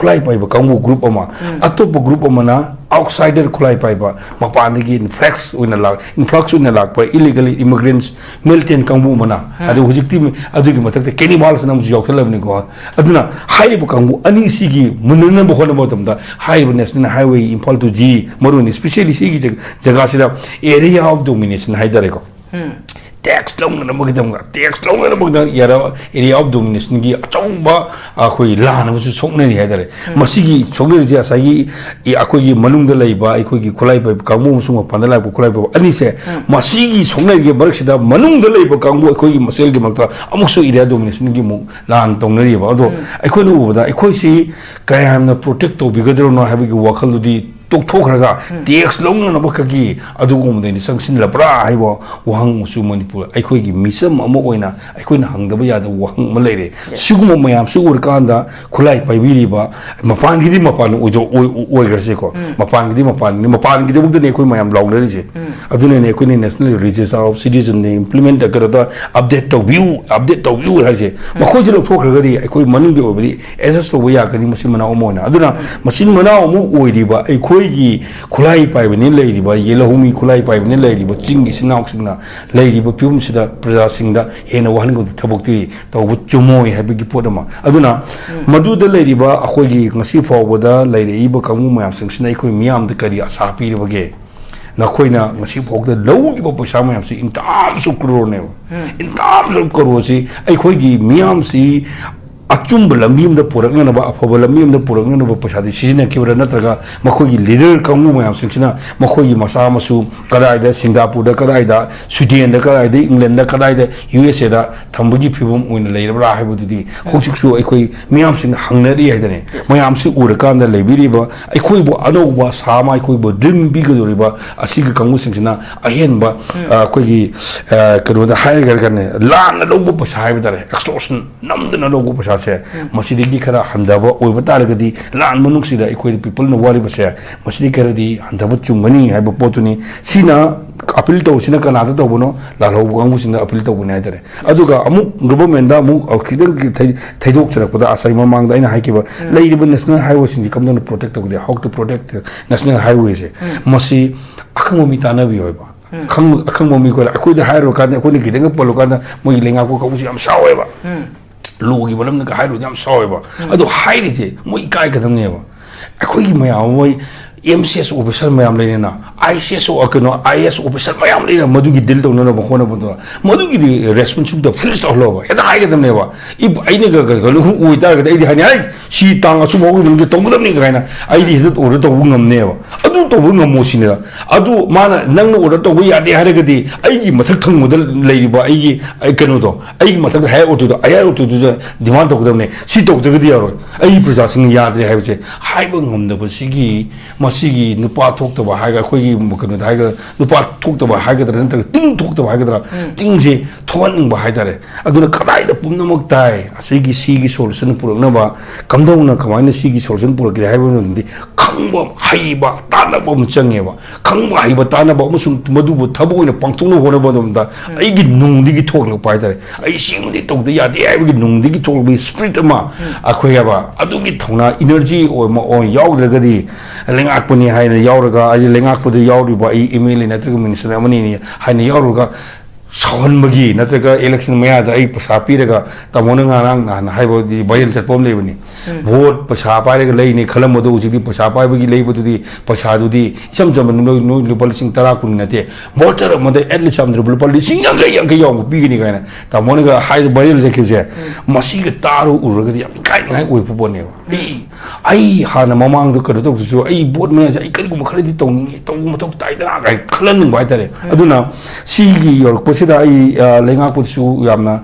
Kulai Paiba Kangu group Oma, Atopa group Omana, outsider Kulai Paiba, Mapandigi influx in a lag by illegally immigrants, Milton Kangu Mana, Adu Hujictim, Aduki, Kenny Balls and Yokalavnigo, Aduna, High Bukangu, Anisigi, Munana Bohonamotum, the Highway Highway in Palto G, Moruni, especially Sigi Jagasida, area of domination, Hydereko. Text long and a text long and a yara area of domination, a chomba, a hui lan was so many header. Masigi, Sogaria Sagi, Akoi Malunga Laiba, Ikogi Kulaiba, Kamu, Suma Pandala, Kulaiba, and he said, Masigi, Sonaria Berkshida, Malunga Laiba, Kamu, Koi, Masel Gamaka, Amoso Ida domination, Gimu, Lan Tongaria, although I couldn't over that. I could see Kayam the protector because they don't know having a wakal. Toktoka, the ex long and a bokagi, Adugum, then Sanction Labra, I was Wang Su Manipur. I could give me some Amoina, I couldn't hang the way at the Wang Malay. Sugumo Mayam, Suurkanda, Kulai by Viliba, Mapan Gidimapan with Oigrasico, Mapan Gidimapan, Mapan Gidim the Neko Mayam Long Lerisi. Aduna Nekuni national regions of citizens, they implement the update of view, has it. Makojo Tokagadi, I could money over the SS way I can Masimana Omona. Aduna, Masimana Oidiba, a Kulai Pai when lady by Yellow Humi Kulai Pai when lady, but Jingi Sinaxina, lady, but Pumsida, possessing the Hena one of the Tabukti, the Wuchumoi, Happy Podama. Aduna, Madu the lady ba, Ahogi, Nasi forward, lady Iba Kamuma, Snake Miam the Kadi Asapi of a gay. Nakoina, Nasi Pok the low Poshamam in terms of Corone, in terms of Korosi, Akogi, Miam see. Achumba Lamim the Puraganaba, Pabalamim the Puraganaba Pashadi, Sina Kibra Natraga, Makogi leader Kamuma, Sixina, Makogi Masamasu, Kadaida, Singapore, the Kadaida, Sudan, the Kadaida, England, the Kadaida, USA, Tambuji people when the later Rahibudi, Hochixu, Equi, Miamsin, Hungary, Mayamsi Urakan, the Liberiba, Equibo, Anoba, Sama, Equibo, Dream Bigo River, a Sika Kamusina, Ayenba, Kogi, Karuda Haigan, Lan, Lobo Pasai, extortion, Nam the Lobo Pasai. Masidi Kara Handava, Ovatagadi, Lan Manuxida, equate people no worry, Masidi Karadi, Handabuchu money, have a potuni, Sina, Apilto, Sina Canada, Bono, La Wangus in the Apilto United. Azuka, Amu, Rubamenda, Mu, Occidental Tadok, Asima Manga, and Haikiba, Lady National Highways in the Common Protector, the Hawk to protect national highways. Masi Akamomitana Vioba. Akamomi, I could hire Rocana, I couldn't get a Polocana, Moilinga, I'm sour. Logi, but I'm the guy with them sorry. I don't hide it. Moikai can never. I could my own MCS officer, my amlina. ICS or IS officer, my amlina, Madugi Dildo, no Mahona. Madugi responsible the first of love. And I get them never. If I nigga who target 80, she tongue a small woman, the Tonga, I did it or the Wungam never. I don't know Wungam Mosina. I do mana, none or the way at the Haragadi. I give Matakan with the lady by I cannot. I give Matak hair to the air to the demand of them. She talked to the video. I possessing yard, they have said, Hibung the Pasigi, Masigi, Nupa talked about Haga, Haga, Nupa talked about Haga, Ting talked about Haga, Tingzi, Toning by Haidare. I do not Kadai the Punamok die, a Sigi Solson Purnova, come down a command Sigi Solson Pur, the Haven, the Kangba, Haiba, Tanabom Changeva, Kangba, Haiba, Tanabom, Madu, Tabu in a Pantuno, one of them. I get no digi talk of Piter. I seem they talk the Yadi, I get no digi talk with Spritama, Aquava, Adugitona, energy or Yaugadi, Lingakuni, Hina Yauraga, I Lingak with the Yauri by email in a minister, Hina Yauraga. Sawan Magi, Nataka election Mayada, Pasapiraga, Tamonanga, and Hibo, the Bayel Sapom Levani. Vote Pasapariga Lane, Kalamodo, Pasapa, labor to the Pasadudi, some no Lupalising Tarakunate, water, Mother Edlisam, the Lupalising, young beginning, Tamonaga, high the Bayel Zakiza, Masiga Taru, Uragadi, kind with Puponio. I had a mamang the Karato, so I bought me as I can go credit on Titan, I cleaning by that. I don't know, see your I Lenga put su Yamna,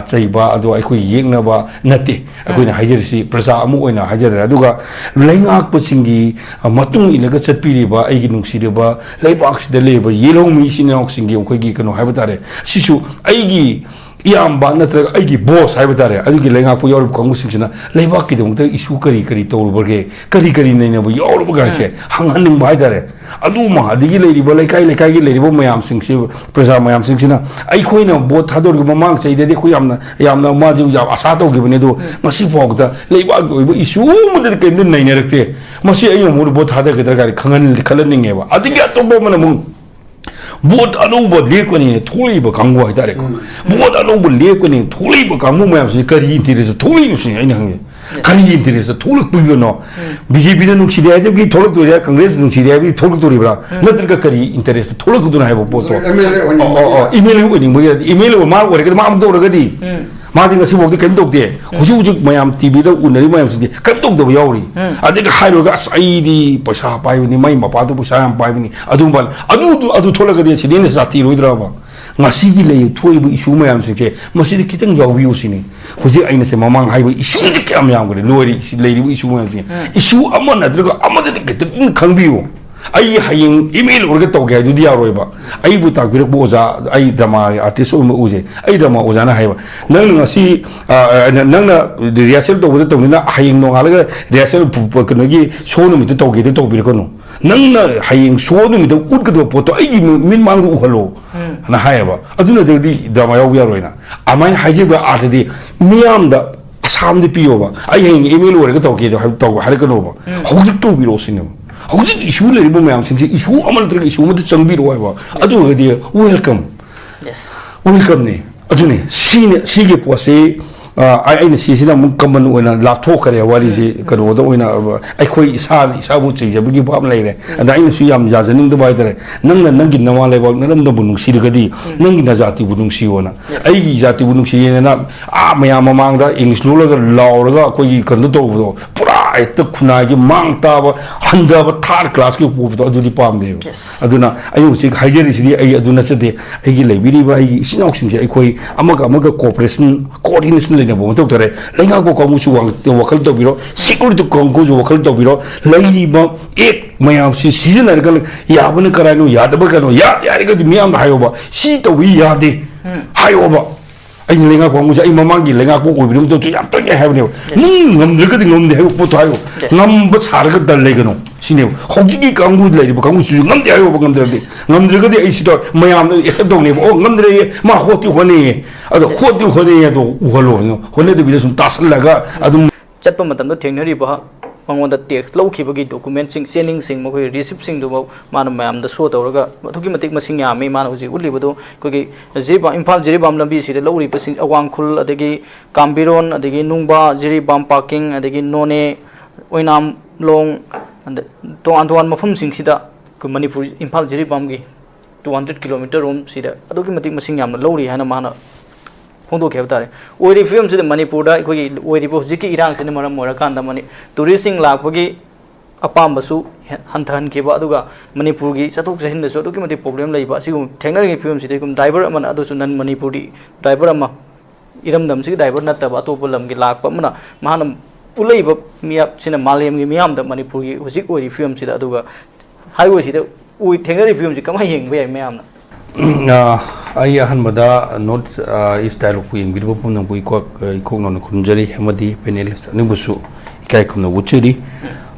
Chaiba, do I could Yangnaba, Nati, I couldn't hire see Prasa Amuina, Hajar Aduga, Lenga Pusingi, a Matung in a Gatsa Piriba, Aginung Sidiba, Labox the labor, Yellow Mission Oxing, Kogi, Kano Havatare, Sishu, Aigi. iyamba natraga aigi boss haiba tare adugi lenga pu yorub kangu singsina leiba ki dong te issue kari tawrubarge kari naina bu yorub ga che hanghaning bai tare adu ma adigi leiriba lekai gi leiriba mayam singsi praja mayam singsina ai khoina bot thador gi mamang sei de khu yamna ma ju ya asa to gi bane do masi fogda leiba gi oiba issue mu de ke naina rakte masi ayo mu bot thada ge dar khangan khalaning eba adigi atombo mana mu Boat anubod lekoni tholi ba kangwa hitare ko boat anubod lekoni tholi ba kamu mayam si kari interest tholi si ai nang kari interest tholok tu no BJP da nuksi de ai ki tholok tu ya Congress nuksi de ai tholok tu ri bra natr ka kari interest tholok tu na hai bo to email woni mo email ma gore ka ma am do ra ga di Modi ngasi bok de kem tok de huju mayam tv da unari mayam si kem tok de yauri ade ka hairo ga sai di paisa pai ni mai mapa do paisa am pai ni adu bal adu thola ga de si ne sa ti roidra ba ngasi gi le thoi bu issue mayam si ke masi de kitang yaw view si ni huji aina se mamang hai bu issue ji kam yam ga lori le ri bu issue mayam si issue amana de ga amada de kitang khang biu ai haying email urga to ga judi yaroi ba ai bu tak bir bo za ai drama artist o mu je ai drama o jana haiba nang ngasi nang na rehearsal to to na haying no ngala rehearsal ko gi show no mi to ge to bir ko no nang na haying show no mi to ut ga po to ai gi min mang u khalo na haiba aduna de di drama yaw yaroi na amain haje ba art di miyam da asam de piyo ba ai haying email urga to ge to har ka no ba hojik to biro sinem hojik issue le ribo mayam sing issue amal tra issue mate changbi ro ba adu ga di welcome yes welcome ne adu ne si ge po se ai na si sina mun kaman oina la thok kare wari se kano da oina ai khoi isa bu chei ja bi ba am lai re and ai na su yam ja janing da bai dare nang na nang gi nawa le ba nam da bunung si ga di nang gi na jati bunung si ona ai gi jati bunung si ne na mayam mamang da english lo ga law ga koi kan do do pura ai ta khuna gi mang ta ba handa ba third class ki pu do adu di pam de aduna ai u si haijeri si ai aduna se de ai gi le bi ri ba ai sinok sing se ai khoi amaga cooperation coordination ne bo to tare lenga ko mu chu wang to wakal to biro security ko ko jo wakal to biro lai ba ek mayam si season ar kal ya bun karano ya da ba kano ya yari ga di miyam da hayo ba si to wi ya de hayo ba ai lenga ko mu ai mamang gi lenga ko ko biro to ya to ya have ne ngam de ga di ngam de hayo po to hayo ngam ba sar ga dal le gano sine hojigi kangu lai ba kangu su ngam de hayo ba ngam de ga di ai si to mayam e to ne o ngam de ma hoti hone ado hoti hone do uhalo no hone de bi sum tasal laga adum chatpa matam do thengnari ba mangwon da text lawkhibagi document sing sending sing mo receipt sing do man mayam da show tawraga thuki matik masing ya me man hoji ulibado ko gi jiba imphal jiribam lambi si de lawri pasing awang khul adagi kambiron adagi nungba jiribam parking adagi none oinam long and to antoan mafum sing sida ko manipur imphal jiribam gi 200 km room sida adogi matik masing yam lawri hana mana Hondo Kevtare. Ori films in Manipur, Ori Bosiki Irans in the Morakanda money. Touristing Lapagi Apambasu, Hantan Kibaduga, Manipurgi, Satuk in the Sotoki problem like Basu, Tangari films, they come diver among others and Manipuri, diver Iram Damsi, diver not Batopolam Gilak Pamana, Manam Pulay me up Cinemalium, Miam, the Manipuri, was equally films in Aduga. Highway, we Tangari films, come here, where Miam. ai ahanbada not is dialogue puing bibo punang pui ko non kunjari hamadi panelist nibusu ikai kumna wuchiri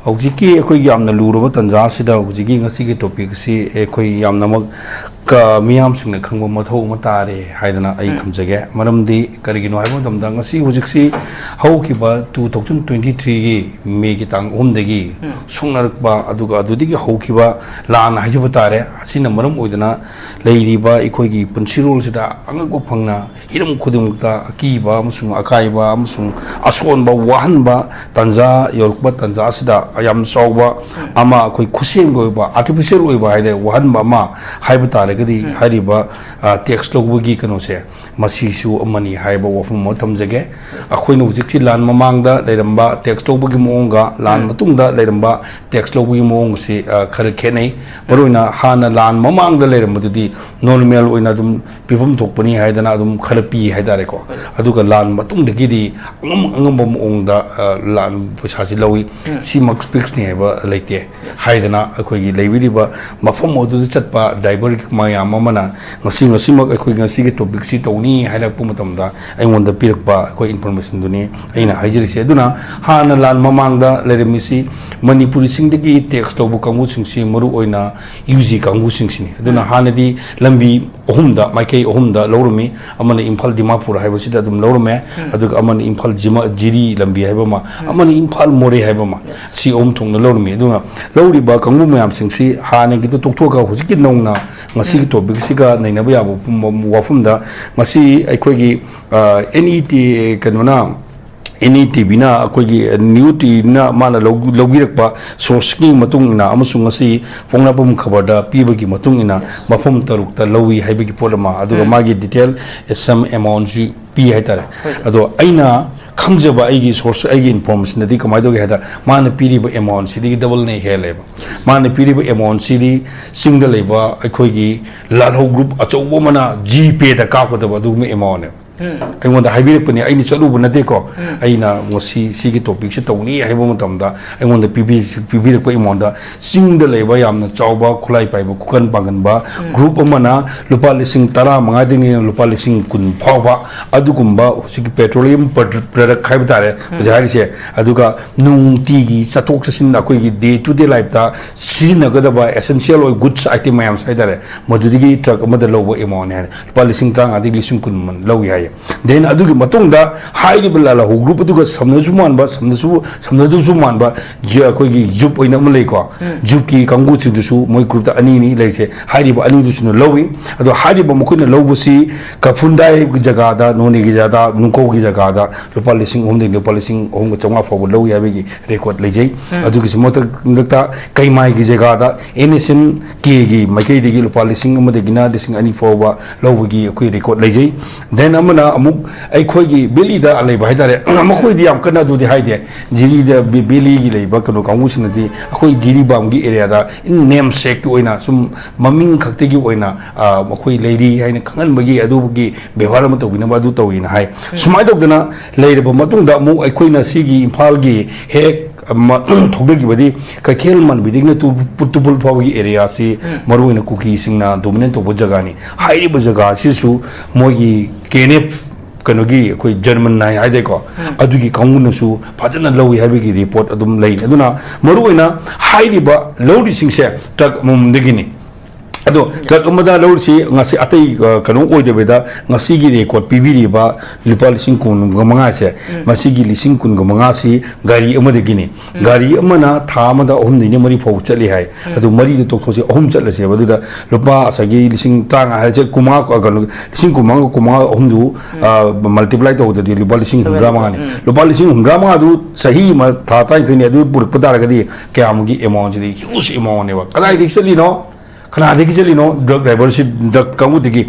hojiki ekoi yamna luroba tanja sida hojiki ngasi gi topic si ekoi yamna mak ka miyam singna khangba mathau matare haidana ai thamjage maramdi karigino haibo damda ngasi hojiksi haukiba 2023 gi me gi tang homdegi sungnarakba aduga adudigi haukiba lan haijiba tare asina maram oidana leiriba ekoi gi punsirol sida angako phangna hiram khudumta akiba amasung akaiba amasung asonba wahanba tanja yorukba tanja sida ayam sauba ama koi khusem goiba artificial oiba haide wahanba ma haiba tare gadi hariba text logbugi kano se masisu amani haiba wafum mo thamjage akhoina hujikchi lan mamangda leiramba text logbugi moonga lan matungda leiramba text logbugi moong se khar khenai maroina hana lan mamangda leiramududi normal oina dum pifum thokpani haidana dum khalapi haidare ko aduga lan matungdagi di angam moongda lan pusasi lawi si max speaks ni haiba leite haidana akhoi gi leibiriba mafam odu chatpa diver mayam amana ngasi akhoi ngasi ge topic si tawni hailak pu matamda aingonda pirakpa akhoi information duni aina haijiri se aduna hana lan mamangda leremisi manipuri singdagi text lobu kangu singsi maru oina UG kangu singsini aduna hanadi lambi ohumda maikei ohumda lorumi amana imphal dimapur haibasida adum lorome aduga amana imphal jima jiri lambi haibama amana imphal more haibama si om thongna lorumi aduna lori ba kangu mayam singsi hana gi to toktoka hujiki nongna ngasi topic siga nainaba yabu wafumda ngasi aikhoigi NET kanona NETV na akoigi newtv na mana logirakpa source ki matung ina amasung ngasi fongnapum khabarda pibagi matung ina mafum tarukta lowi haibagi polama aduga magi detail some amount ji pi haitare ado aina khamjaba aigi source aigi information adi kamai doge hada mana piriba amount sidi double nei heleba mana piriba amount sidi single leba akoigi lalho group achobo mana GPay da kapodaba dugme amount aingona haibirapani aini chalubu nate ko aina ngosi sigi topic se tawni haiba matamda aingona pibirapai monda singda leba yamna chawba khulai paiba kukan banganba group amana lupa lising tara manga dini lupa lising kun phawba adugumba sigi petroleum product khaiba tare jahari se aduga nungti gi chatok chasin na koi day to day life ta sinagadaba essential or goods item mayam saidare madudigi truck amada lobo amount ne lupa lising tang adi lising kun man lowi hai then adugi matungda high level la ho group aduga samnasu manba samnasu manba je akoigi jup oina mulai ko jup ki kangu chidusu moi group ta ani ni leise high level ani du sunu lowi ado high level mukuna lowbusi ka fundai jaga da noni gi jada nungko gi jaga da lupa lising hom de lupa lising hom ga chonga fo lowi abegi record leijai adugi simota ngta kai mai gi jaga da enesin ke gi makai de gi lupa lising amade gina lising ani fo ba lowgi akoi record leijai then amana amuk aikhoigi beli da alai bai dare amakoi di am kana du di haide jiri da beli gi lei ba kano kangu sina di akoi jiri bam gi area da in name sake oina sum maming khakte gi oina amakoi leiri haina khangan bagi adu gi bewara ma tawina ba du tawina hai sumai dogdana leire ba matung da mu aikoi na sigi imphal gi he thogdagi badi kakhel man bidigna tu putubul phawgi area si maruina kuki singna dominant to jaga ni hairi ba jaga sisu mogi kenep kanogi koi German nai haide ko adugi kanguna su phajana lowi habigi report adum lei aduna maruina hairi ba lodi singse tak mum degini ado truck amada lorsi ngasi atai kanu oidebeda ngasi gi record pibiri ba lupa lising kun gamanga se ngasi gi lising kun gamanga si gari amade gini gari amana tha amada ohum ni mari phau chali hai ado mari de tok thosi ohum chala se baduda lupa asagi lising tanga ha che kuma ko ganu lising kuma ohum du multiply to de lupa lising humra ni lupa lising humra ma du sahi ma tha tai thini adu puruk padara gadi kyam gi amount di huge amount ne ba kadai dikshali no kana deki chali no drug driver si drug kamu deki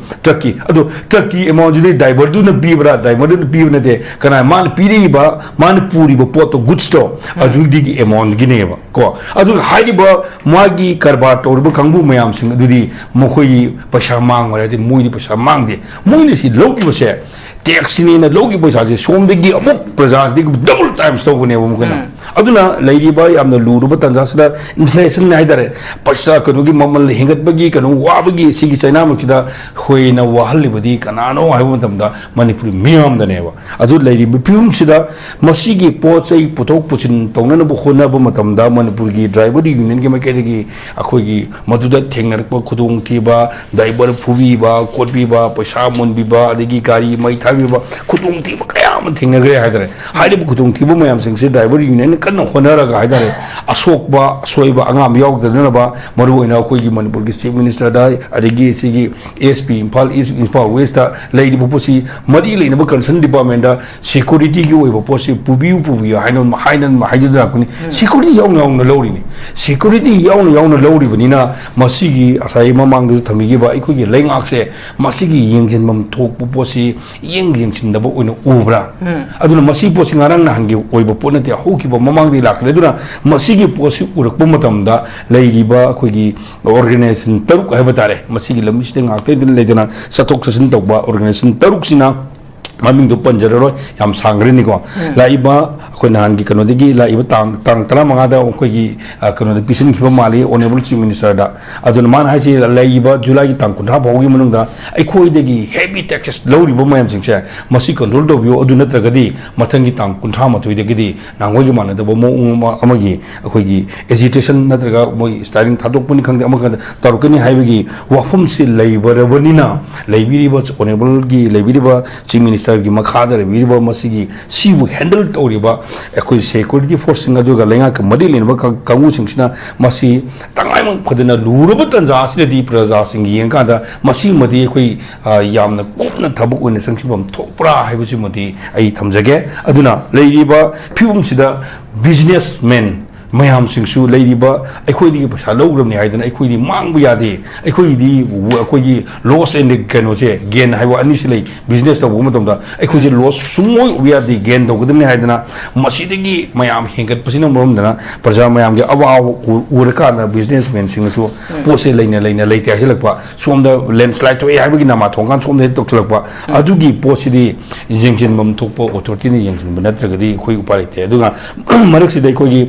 trucky amount judi driver du na bibra driver du bibna de kana man piri ba man puri ba poto good store adu deki amount gine ba ko adu haidi ba magi karba tor ba kangu mayam sing dudi mokhoi pasha mang wala de mui di pasha mang de mui ni si loki ba se tax ni na loki ba sa je som de gi amuk presence de double times to ne ba kana aduna lady ba yamna luru ba tanjasda inflation na haidare paisa kanu gi mamal hingat bagi kanu wa bagi sigi china mukida hoina wahal badi kanano haibu tamda manipur miyam da newa adu lady bipum sida masigi pochai putok puchin tongna bu khona ba matamda manipur gi driver union gi makai gi akhoi gi maduda thengnar ba khudung thi ba driver phubi ba kotbi ba paisa mon bi ba adigi gari mai thabi ba khudung thi ba kayam thengnagre haidare haidi khudung thi ba mayam sing se driver union kanno khonara ga haidare asok ba soiba angam yok da ba maru ina khoi gi manipur gi chief minister da adigi sigi ASP Impal East Impal West da lady boposi mari leina ba concern department da security gi oiba posi pubiu hainan haidra kuni security yong na lori ni security yong lori bani na masigi asai mamang du thami gi ba ikoi gi lengak se masigi yengjin mam thok posi yengjin da ba oina ubra aduna masi posi ngarang na hangi oiba pona te hoki ba mamang di lakle aduna masigi posi urak matam da lady ba khoi gi organization taruk hai batare masigi lamisde ngakte din ledena satok sasin tokba organization taruk sina Maming do panjaro yam sangre ni ko la iba ko nan gi kano digi la iba tang tala manga da ko gi kano de pisin khiba mali honorable chief minister da adun man ha chi la iba july gi tang kunha bawgi manung da ai khoi degi heavy taxes lori bo mayam sing che masi control do bio adun natra gadi mathang gi tang kunha ma thoi degi di nangoi gi man da bo mo amagi khoi gi agitation natra ga moi starting thadok puni khang de amaga tarukani haibagi wafum si leibar bonina leibiri bo honorable gi leibiri ba chief minister की मखादर वीरबा मसीगी सीबु handle तौरिबा एकोई security force सिंग अदुगा लेंगा क मदि लेनबा कांगु सिंगसिना मसी तंगाई मंग फदना लुरबा तंजा सिदि प्रजा सिंग येंकादा मसी मदि एकोई यामना कोपना थबक ओने संगसिबम थोपरा हाइबसि मदि आई थमजगे अदुना लेरिबा फिबुमसिदा businessman mayam singsu leidiba akhoi di pasa lograbni haidana akhoi di mangbu yade akhoi di loss and kano che gain haiwa ani silai business ta buma tomda akhoi je loss sumoi uyadi gain do gudamni haidana masidagi mayam hengat pasina momdana praja mayam ge awa uraka na businessman singsu pose leina leite hilakpa somda landslide to haibagi nama thongan somda tokchlakpa adugi posidi jengjen mom thokpo authority ni jengjen banatragadi khoi uparite aduga marak sidai khoi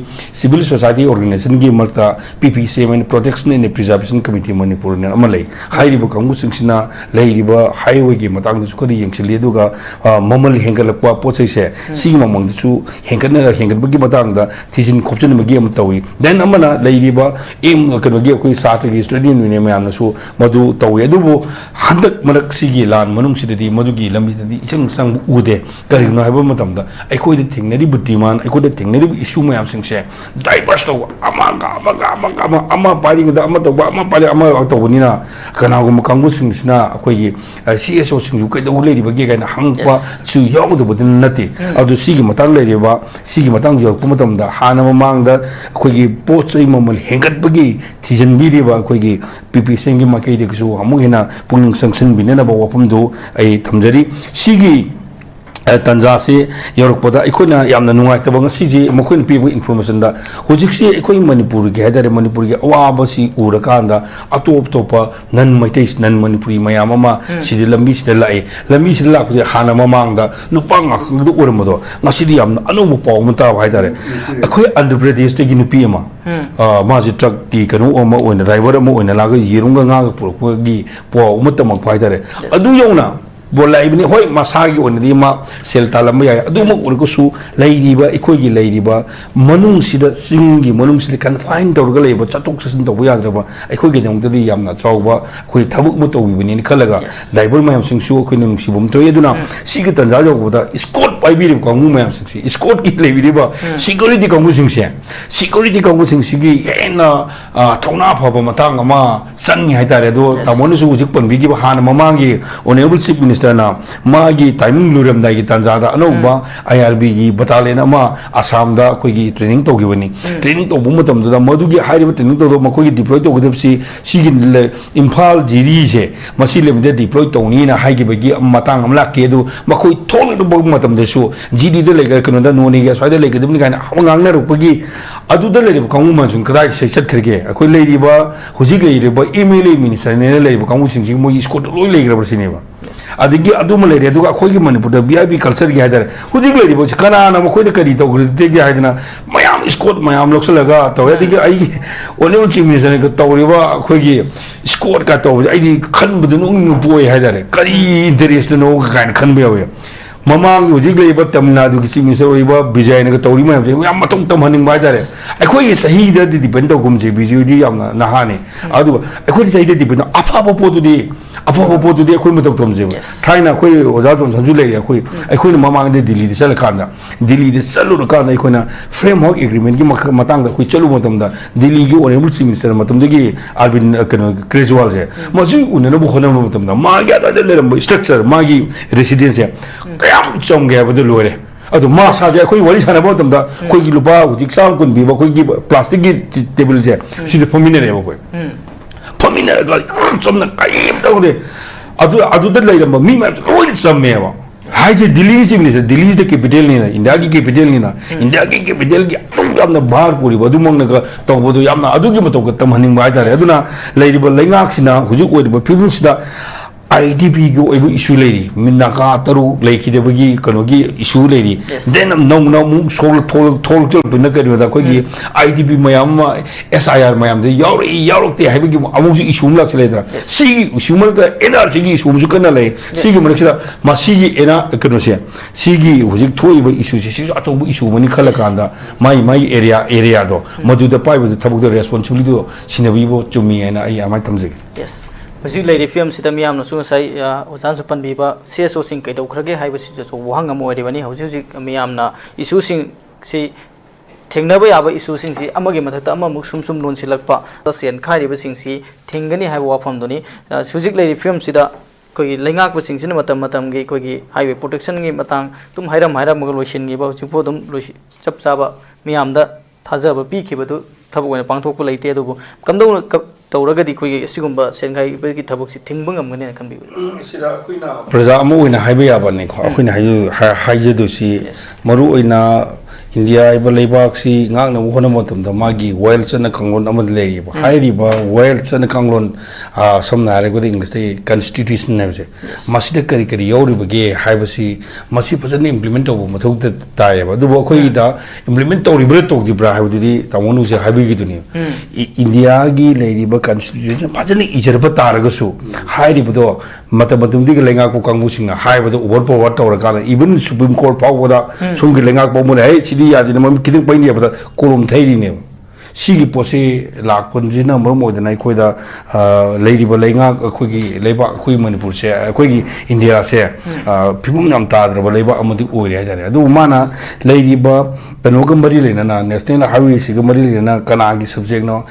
civil society organization की मरता PPC मैंने protection and preservation committee Manipur ने अमल है high ribo Kangu सिंगसिना ले ribo highway की मतांग दुसु करी यंगसिले दुगा ममल हेंगल लपा पोचै से सी ममंग दुसु हेंगन बगी मतांग दा थिसिन खोपचन मगी अम तवी देन अमना ले रिबो एम कनो गी कोई साथ की स्टूडेंट ने मैम नसु मधु तवे दुबो हंदक मरक सिगी लान मनुंग सिदि मधुगी लंबी दि इचंग संग उदे करिनो हाइबो मतमदा अखोइ दि थिंगनरि बुद्धिमान अखोइ दि थिंगनरि इशू मैम सिंगसे diverse to ama pari da ama to ama pari ama to bonina kana go makangu singsina akoi CSO singju kai do le ri bage ga na hangpa chu yog do bodin nati adu sigi matang le ri ba sigi matang yor pumatam da hana mamang da akoi gi pochai mamal hengat bagi thijan bi ri ba akoi gi PP sengi makai de su amu hina puning sanction binena ba wapum do ai thamjari sigi तंजा से यौरपदा अखोना यामना नुंगाइतबा ngasi मखोइन पीबो information दा हुजिक्सी अखोइ मणिपुर के हैदरे मणिपुर के अवाबसी उरकांदा अतोप तोपा none मैतेस none Manipuri मयामा सिदि लंबी सिदा लाए लंबी सिदा लापजे हाना ममांगदा नुपांगा खंगदो उरमदो ngasi यामना अनुभव पाव मता हाइदारे अखोइ आंध्र प्रदेश तगी नुपी अमा माजि ट्रक की कनु अमा ओइन ड्राइवर अमा ओइन लाग येरुंगा गा पुरपगी पाव मतमक हाइदारे अदु यौना बोला इबनी होय मसागी ओनदी मा सेल तालम या अदुमक उरकुसु लैरिबा इखोगी लैरिबा मनुंग सिदा सिंगी मनुंग सिदा कन्फाइन तौरगा लेबा चटोक ससन तौबा याद्रबा इखोगी दंगदि यामना चौबा खोइ थबुक मु तौबिबनी खलगा ड्राइवर मयम सिंगसु खोइ नुंगसिबम तो यदुना सिग तंजा जोगबदा स्कोट पाइबिरिब कांगु मयम सिंगसि स्कोट की लेबिरिबा सिक्योरिटी कांगु सिंगसे सिक्योरिटी कांगु सिंगसिगी हेना थौना फबा मतंग अमा संगी हाइतारे दो तमोनसु उजिक पनबिगी हाना ममांगी ऑनरेबल चीफ मिनिस्टर मागी टाइमिंग लुरमदाई की तंजादा अनौबा IRB की बटालियन अमा असम दा कोई ट्रेनिंग तौगिबनी ट्रेनिंग तौबु मतमदा मधुगी हाइरिबा ट्रेनिंग तौदो मखोगी डिप्लॉय तौगदबसी सिगी इम्फाल जिरी से मसी लेमदे डिप्लॉय तौनी ना हाइगिबगी मतांग अमला केदु मखोई थोलदो बग मतमदेसु जिरी दे लेगा कनोदा नोनीगे स्वाइदे लेगदबनी काना हंगांगना रुपगी अदुदा लेरिबा कांगु माजुन कदाइ से चटखरगे अखोई लेरिबा हुजिक लेरिबा MLA मिनिस्टर ने लेरिबा कांगु सिंगसि मोई स्कोट लोय लेग्रबा सिनेबा अदिगी अदुम लेरे अदुगा अखोई मणिपुर VIP कल्चर की हाइदर हुजिक लेरिबा कना ना मखोई करी तौगदे के हाइदना मयाम स्कोट मयाम लोक्सलगा तो अदिगी आई ओनेबल चीफ मिनिस्टर ने तौरिबा अखोई स्कोट का तौ आइदी खनबदु नुंग बोय हाइदर करी इंटरेस्ट नो काइन खनबे यावे ममांग हुजिक लेबा तमिलनाडु की चीफ मिनिस्टर ओइबा विजय ने तौरी मयाम याम मतम तमहनिंग बाइदारे अखोई सही द डिपेंड तौगुम जे बिजुदी यामना नहाने अदु अखोई सही द डिपेंड अफाबो पोतुदी अखोई मतौ तमजे थाइना अखोई ओजा जोन संजु लेरे अखोई ममांग दे दिल्ली दे चलखांदा दिल्ली दे चलु रकांदा अखोइना फ्रेमवर्क एग्रीमेंट की मतंग दा अखोई चलु मतमदा दिल्ली की ऑनरेबल चीफ मिनिस्टर मतमदगी अरविंद कनो केजरीवाल से मजु उननबो होनम मतमदा मागी अदा लेरम स्ट्रक्चर मागी रेसिडेंस है कयाम चोंगे बदु लोरे अदु मा साजे अखोई वरी सानबो मतमदा अखोई लुपा हुजिक साम कुन बिबो अखोई प्लास्टिक की टेबल से सिदे फमिने रेबो अखोई फमिने गा चोमना कायम तौदे अदु द लेरम मी मा लोय चमेबा हाइजे दिल्ली से मिनिस्टर दिल्ली द कैपिटल नि इंडिया की कैपिटल नि इंडिया की कैपिटल की यामना बाहर पुरी बदु मंगना का तौबदु यामना अदुगी मतौ का तमहनिंग बाइदारे अदुना लेरिबो लेंगाक सिना हुजुक ओइबो फिल्म सिदा IDP go issue lady minaka taru like the bagi kanogi issue lady then no sol tol pinaka da ko gi IDP mayam SIR mayam de yaur te habigi amu issue lak ledra si issue mal da NRC gi issue ju kana le si gi maksida ma si gi ena kano se si gi hujik thoi ba issue si ato issue mani khala kanda my area do madu da pai bu thabuk da responsibility do sinabi bo chumi ena ai amai tamje yes Hujik lady film sida miyam na sunga sai ozan supan biba CSO sing kai dau khrage haiba si so wahang am oi bani hujik miyam na issue sing si thengnaba yaba issue sing si amagi mathata amamuk sum lon silakpa sen khai riba sing si thengani haiba wafam doni hujik lady film sida koi lengak bu sing sin matam gi koi gi highway protection gi matang tum hairam mag loisin gi ba hujik po dum loisi chap chaba miyam da thajaba pi khibadu thabuk oi pangthok pu leite adu kamdau तौरगदी कोई सिगुंबा सेनगाई बगी थबक सि थिंगबंग हमगने खनबि सिदा कोइना प्रजा अमु ओइना highway याबने खो अखोइना हाइजे दोसि मरु ओइना India इबा लेबाक सि ngang na wohona matam da magi wild chana kanglon amad leri ba hairi ba wild chana kanglon samna re godi english te constitution ne je masida kari yori ba ge haiba si masi pajana implement obo mathok ta tae ba du bo khoi da implement tori bra to gi bra haibu di tamonu se haibi gi duni india gi leri ba constitution pajana ijar ba tar ga su hairi ba do matam di lenga ko kangbu singa haiba do over power tor ka even supreme court power da sum gi lenga ko mo ne si ya di nam kiting pain ya bata kolom thairi ne sigi pose lak pon jina mor mo dana khoi da leiri ba lenga khoi gi leiba khoi manipur se khoi gi india se phibum nam ta dra ba leiba amadi oi re ja re adu mana leiri ba pano ga mari lena na national highway si ga mari lena kana gi subject no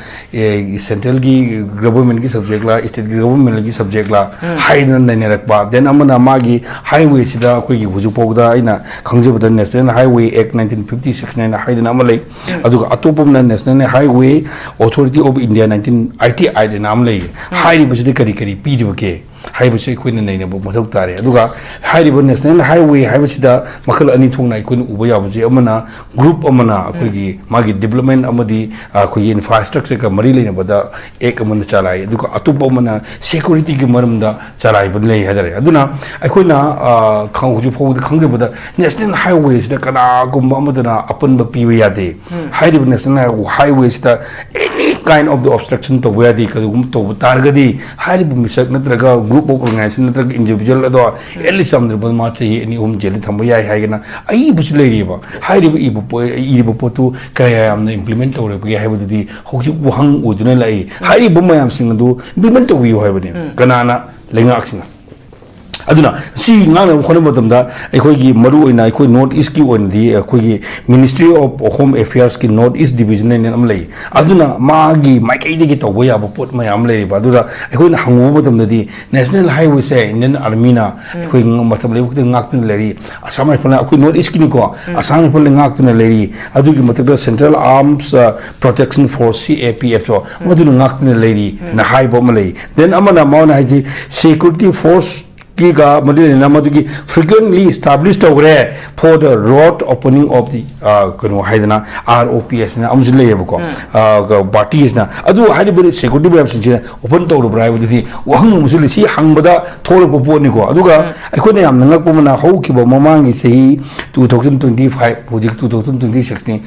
central gi government gi subject la state gi government gi subject la haina ne rak ba then amana ma gi highway si da khoi gi huju pog da aina khangje ba national highway act 1956 ne haina amalai adu atopum na national Highway Authority of India 1980 de naam lei hairi basi de kari pi de ke hai basi ko ne ne bo mathok tare aduga hairi bo national highway hai basi da makal ani thong nai ko uba ya basi amana group amana ko gi magi development amadi ko infrastructure ka mari le ne bada ek amana chalai aduga atup amana security gi maram da chalai ban lei hadare aduna ko na khang ju pho khang je bada national highways da kana gum amada na apan ba pi ya de hairi bo national highway any kind of the obstruction to where the to targadi hari misak natraga group of organization natraga individual ado at least some the ma chahi any jeli thambu ya haigana ai bus leiri ba hari ibu potu kaya am implement ore bi haibu di hoji hang uduna lai hari bu mayam sing do implement to wi haibani kanana lenga aksina aduna si ngana khone matamda ekhoi gi maru oina ekhoi north east ki on di ekhoi gi ministry of home affairs ki north east division ne am lei aduna ma gi maikai de gi tawbo ya pot mayam lei ba adura ekhoi na hangu matamda di national highway se indian army na ekhoi matam lei ku ngak tun leri assam rifle ekhoi north east ki ni ko assam rifle ngak tun leri adu gi matak central arms protection force CAPF so madu ngak tun leri na high bomb lei then amana mauna haji security force Kiga Madina Madugi frequently established over for the road opening of the Haidana ROPS na Amzile party is na Adu Hadibur security open to bribe with the Wang Musulisi Hangbada Tolo Poponico Aduga I couldn't am Nangapumana Hokiba Mamang is 2025 project 2016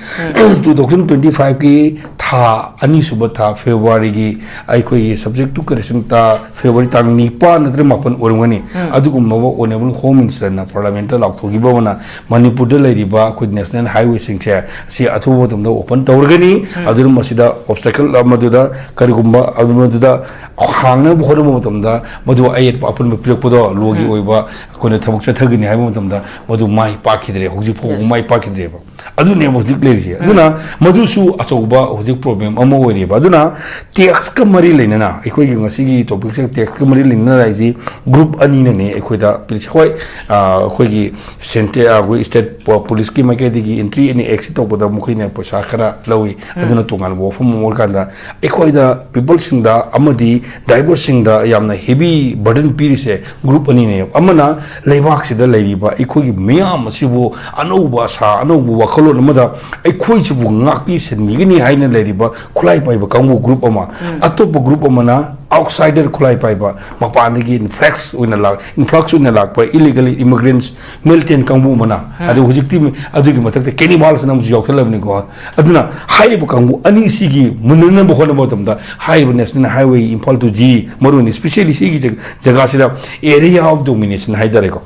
2025 ki tha ani subata February gi I koi subject to correction ta February tang nipa nadre mapan orungani adugum novo honorable home minister na parliamental lakthogi bawna manipur de leriba ko national highway sing se athubo tumda open tawrgani adur masida obstacle amaduda karigumba aduda hangna bhorum tumda madu ayet apun pilokpodo logi oiba kone thabuk chathagini haibu tumda madu mai pakhidre hoji pho mai pakhidre ba adu ne hojik lerisi aduna madu su achouba hojik problem amo oiriba aduna tax ka mari leinana ekoi gi ngasi gi topic se tax ka mari leinana raisi group ani ne ekoi da police khoi khoi gi sente agoi state police ki mai gi entry any exit to da mukhine paisa khara lawi aduna tongal bo fam mor kanda ekoi da people sing da amadi driver sing da yamna heavy burden piri se group ani ne amana leibak si da leiriba ekoi gi miyam sibu anoba sa anobu wakhalon amada ekoi sibu ngaki sen migini haina leiriba khulai pai ba kangu group ama atop group amana outsider khulai paiba mapandagi influx in lak illegal immigrants militant kangbu mana adu hujikti adugi matakte cannibals nam jokhalabni ko aduna haibu kangbu ani sigi mununa bokhona motamda haibu national highway impal to g maruni especially sigi jaga sida area of domination haidare ko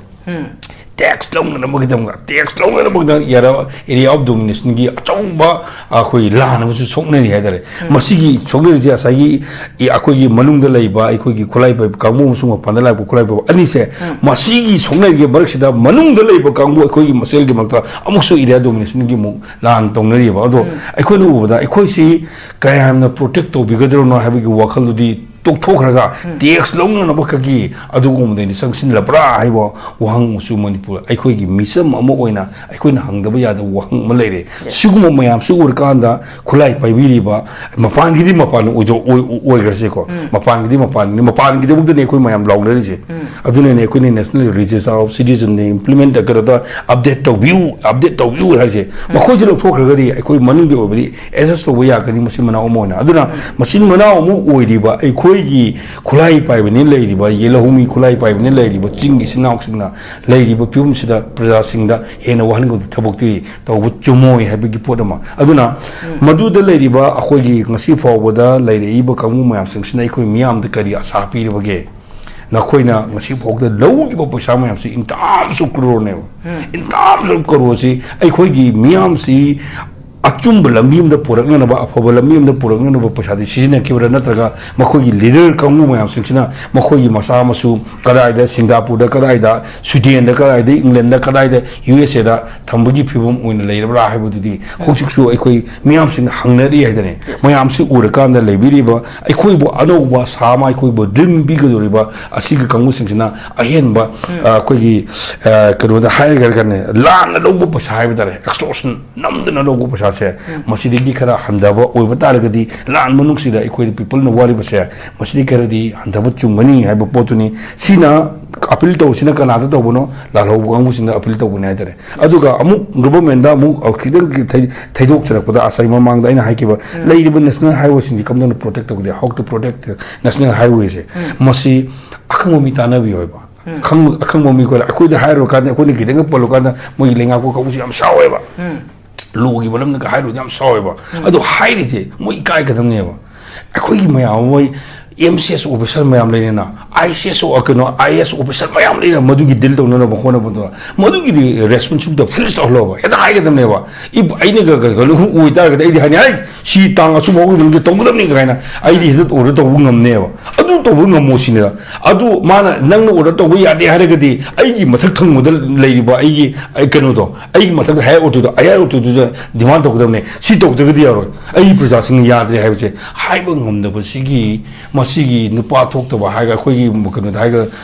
tax long na yara area of domination gi achongba akhoi lan amu sokna ni haidare masigi sokne ji asagi akhoi gi manung da leiba akhoi gi khulai ba kangmu suma pandala bu khulai ba ani se masigi sokna gi barak sida manung da leiba kangmu akhoi gi masel gi makta amuk so area domination gi mu lan tong nari ba do akhoi nu ubada akhoi si kayam na protect to bigadro no habi gi wakhal di Tokra, TX long and Abakaki, Adugum, then Sanction Labra, Wang Musu Manipur, I could give me some Amoina, I couldn't hang the Baya, the Wang Malay, Sugumo Mayam, Sugarkanda, Kulai Piviliba, Mapan Gidimapan, Oigrasico, Mapan Gidimapan, Mapan Gidim the Neko Mayam Long Lady. Aduna Nekuni National Regions of Citizen, they implement a update to view, I say. Makojo Tokra, I could money over the SS for Wayakani Musimana Omona. Aduna, Machine Manao Oidiba, a Koigi, Kulai Pai, Lady by Yellow Humi Kulai Pai, Lady, but Jingi Sinaxina, Lady, but Pumsida, Prasinda, Hena Wango Tabukti, to Jumoy, Happy Podama. Aduna, Madu the Lady Ba, Ahogi, Nasi forward, Lady Iba Kamuma, Snake Miam, the Kadia, Sapi Bagay. Nakoina, Nasi Pok, the low Posama, in terms of Corona, in terms of Korosi, I Koigi, Miam see. Achumbalamim the Purangana, Fabalamim the Purangana Pashadi, Sina Kibra Natraga, Makogi leader Kamuma, Sixina, Makogi Masamasu, Kadaida, Singapore, the Kadaida, Sudan, the Kadaida, England, the Kadaida, USA, Tambuji people when later Rahabudi, Hochuksu, Ekoi, Miamsin, Hungary, Mayamsu, Urakan, the Liberiba, Equibo, Anoba, Sama, Equibo, Dream Bigger River, Asika Kamusina, Ahenba, Kogi, Karuda Haigan, Lan, Lobo Pasai, extortion, Nam the Lobo Pasai. Masidi Kara Handava, Ovatagadi, Lan Manuxida, equate people no worry, Masidi Karadi, Handabuchu money, have a potuni, Sina, Apilto, Sina Canada, Bono, La Hogangus in the Apilto Bunadere. Aduga, Amuk, Rubomenda, Muk, Occident, Taidok, Asaima Manga, and Haikiba, Lady National Highways in the Common Protector, the Hawk to protect the National Highways. Masi Akamomitana Vioba. Akamomi, I could hire Rokana, I couldn't get a Polokana, Moilinga, I'm sour. Logi, but I'm the guy who I'm sorry about. I don't hide it, we guy get them never. I quit my own way. MCS officer Mayam Lena, ICS or IS officer Mayam Lena, Madugi Dildo no Bahona, Madugi responsible the first of love, and I get them never. If I nigga who target 80, she tongue a sumo with the Tonga Nigana, I did it or the Wungam never. I do to Wungam Mosina. I do mana, none or the way at the Haragadi, I give Matakan with the lady by I canodo. I give Matan hair to the air to the demand of them. She talked to the video. I possessing yard, they have said, Hibung the Pasigi, Masigi, Nupa talked about Haga, Quigi, Mukan,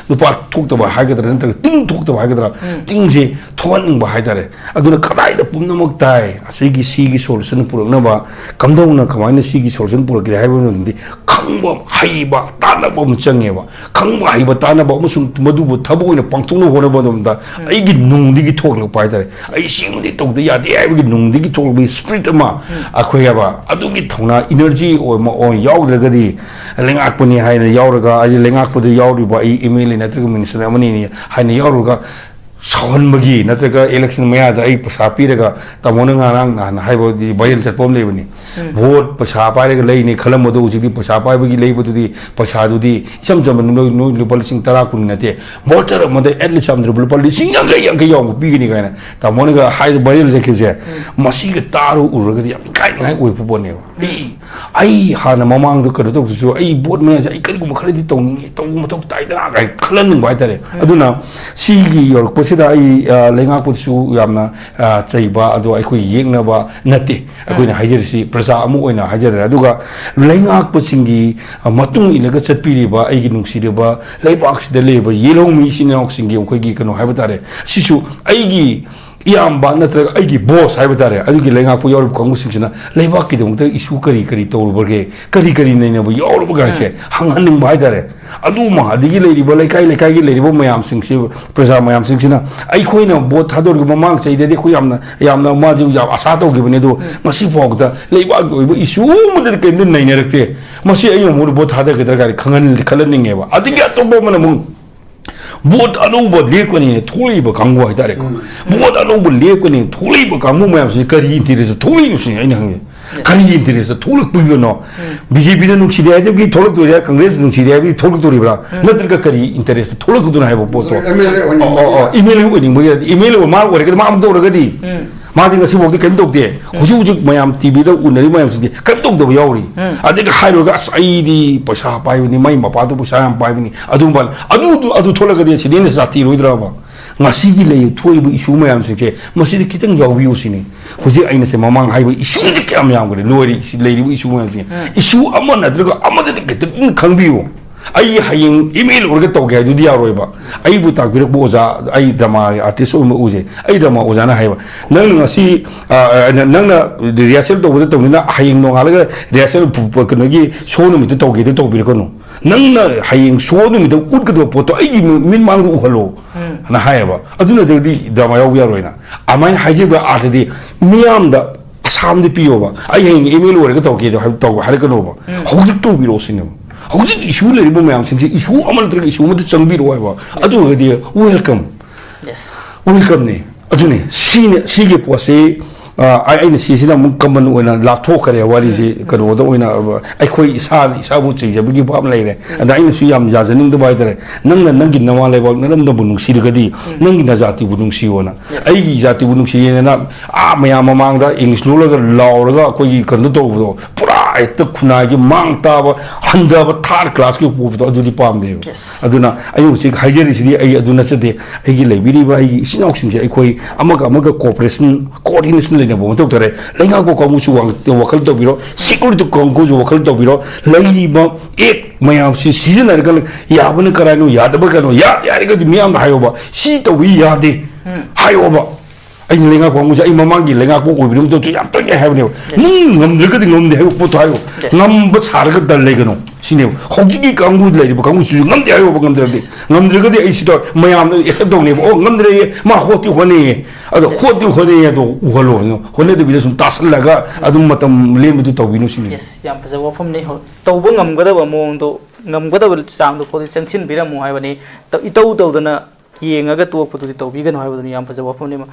Nupa talked about Haga, Ting talked about Haga, Things torn by Hydare. I do not Kadai the Punamok die, a Sigi Sigi Solson Purnova, come down a command Sigi Solson Pur, the Haven, the Kangba, Haiba, Tanabom Changeva, Kangba, Haiba, Tanabom, Madu, Tabu in a Pantuno, one of them. I get no digi talk of Python. I see they talk the Yadi, I get no digi talk with Spritama, Aquaba, Adugi Tona, energy or Yaugadi, Lengakuni, Hina Yauraga, I Lengak for the Yauri by email in a 3 minutes ceremony, Hina Yauraga. Son Magi, Nataka election Mayada, Pasapiraga, Tamonang and Hibo the Bayel Sapom Levani. Vote Pasapariga Lane, Kalamodo, Pasapa labor to the Pasadudi, some no policing Tarakunate, Water Mother Edlisam, the policing young beginning, Tamonica high the Bayel Zakizia, Masiga Taru Uragadi, kind with Poneva. I had a mamma the Karato, so I bought me as I could go credit on Titan, I cleaning by that. I don't know, see your I Lenga put su Yamna, Chaiba, do I could Yengnaba, Nati, I couldn't hire see Prasa Amuina, Hajar Aduga, Lenga Pusingi, a Matung in a Gatsa Piriba, Aginung Sidiba, Laybox the labor, yellow mission oxing, Quigi, Habitat, Sishu, Aigi. iyamba natraga aigi boss haiba tare adugi lenga pu yorub kongu singsina leiba ki dong te issue kari tawrubarge kari nei bu yorub ga che hanganing bai tare adu ma adigi leiriba lekai gi leiriba mayam singsi praja mayam singsina ai khoina bot thador gi mamang sei de khu yamna ma ji ya asa to gi bne do masi fogda leiba gi issue mu de ke nei ne rakte masi ayo mu bot thada ge dar ga khangan khalaning eba adigi atombo mana mu bot anuba lekoni tholi ba kangwa idare ko bot anuba lekoni tholi ba kangmu mayam si kari interest tholi nu sin aina hange kari interest tholak puyo no BJP na nuksi de ki tholak do ya Congress nuksi de bi tholak do ribra natr ka kari interest tholak do na hai bo to email ko ni mo email ma ore ka ma am do ra di Modi ngasi bok de kem tok de huju mayam tv da unari mayam si kem tok do yauri adega hairo ga sai di paisa pai ni mai mapa do paisa am pai ni adu bal adu thola ga de si ne sa ti roidra ba ngasi gi le thoi bu issue mayam si ke masi de kitang yaw bi usini huji aina se mamang hai bu issue de kam yam ga lori si le bu issue mayam si issue amana adra amana de kitang khang bi ai haying email urge to ga du dia roiba ai bu tak bir bo za ai drama artist o mu je ai drama o jana haiba nang ngasi nang na rehearsal to bu to na haying no ala rehearsal ko gi show no mi to ge to bir ko no nang na haying show no mi to ut ko po to ai min mang u halo na haiba aduna de di drama ya ya roina amai haje ba art de miam da sam de piyo ba ai haying email urge to ge to har ko no ba hojik to biro sinema hojik issue le ribo mayam sing issue amal tra issue mud changbi ro ba adu gadi welcome yes welcome ne adu ne si ge pose ai ne si sina mun kaman oina la tho kare wari ji kano da oina ai khoi isa bu chei je bi bam lai re ada ai ne su yam ja janing da bai dare nang gi nawa lai ba nam da bunung si gadi nang gi na jati bunung si ona ai gi jati bunung si ne na mayam mamang da english lo ga law ga koi kan do pura ai ta khuna gi mang ta ba handa ba third class ki pu to adu pam de aduna ayu si haijeri si ai aduna se de ai gi lai bi ri ba ai sinok sing je ai khoi amaga cooperation coordination le ne bo to tare lenga ko ko mu chu wang wakal to biro security ko ko ju wakal to biro lai ba ek mayam si season ar kal ya bun karanu ya da ba kanu ya ri ga di miyam hayo ba si to wi ya de hayo ba ai lenga ko mu ai mamang gi lenga ko ko birum to yam to ya have ne ngam de ga di ngam de hayo po to hayo ngam ba sar ga dal le ga no sine hoji gi kangu le ba kangu su ngam de hayo ba ngam de ga di ai si to mayam ne do ne o ngam de ma ho ti ho ne ado ho ti ho ne do u holo no ho ne de bi sum tasal la ga adum matam le mi to bi no sine yes yam pa wa phom ne ho to ba ngam ga da ba mong do ngam ga da ba sang do ko changchin bi ra mu hai ba ni to i to na yengaga to ko to bi gan hai ba ni yam pa wa phom ne ma